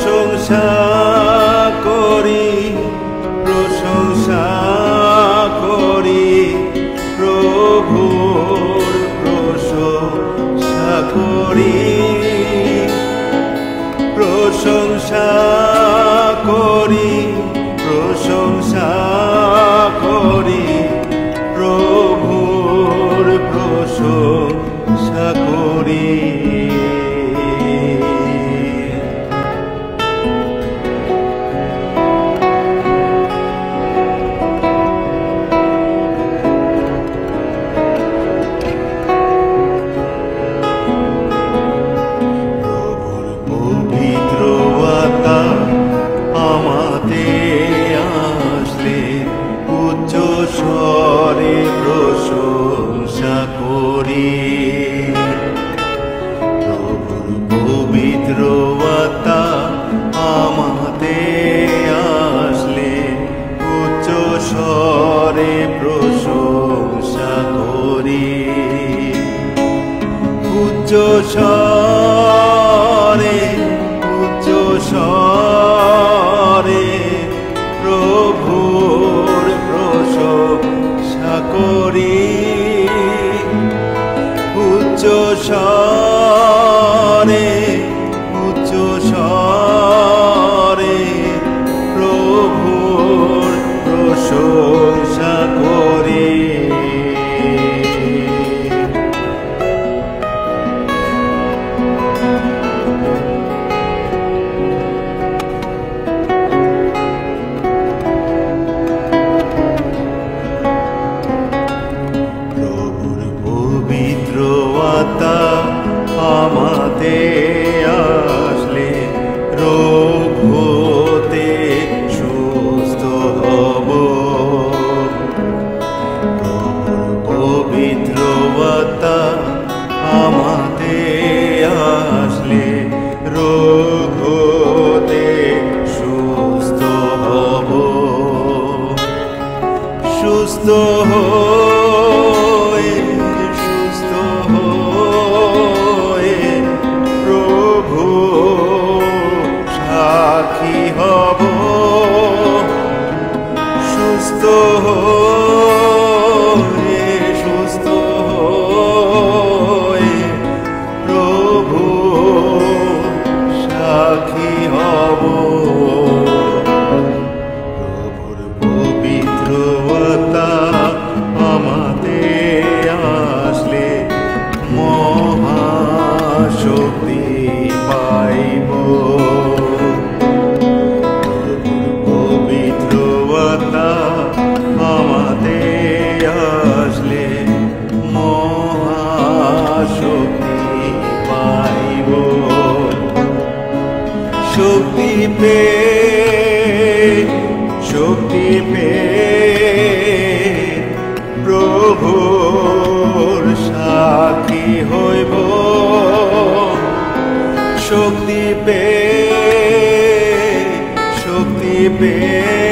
প্রশংসা করি, প্রশংসা করি, প্রভুর প্রশংসা করি, প্রশংসা করি, প্রশংসা করি, প্রভুর প্রশংসা করি। স্বরে প্রশংসা করি, প্রভুর পবিত্র আত্মা আমাতে আসলে উচ্চ স্বরে প্রশংসা করি, উচ্চ স্বরে, উচ্চ স্বরে প্রভুর প্রশংসা করি, উচ্চ স্বরে, উচ্চ স্বরে প্রভুর প্রশংসা করি। পবিত্র আত্মা আমাতে আসলে রোগ হতে সুস্থ হব, পবিত্র আত্মা আমাতে আসলে রোগ হতে সুস্থ হব, সুস্থ সাক্ষী হব, সুস্থ হয়ে, সুস্থ হয়ে প্রভু সাক্ষী হব, প্রভুর পবিত্র আত্মা আমাদের আসলে মহাশক্তি পাইব, পবিত্র আত্মা আমাদের আসলে মহাশক্তি পাইব, শক্তি পেয়ে, শক্তি পেয়ে প্রভুর সাক্ষী হইব, শক্তি পেয়ে, শক্তি পেয়ে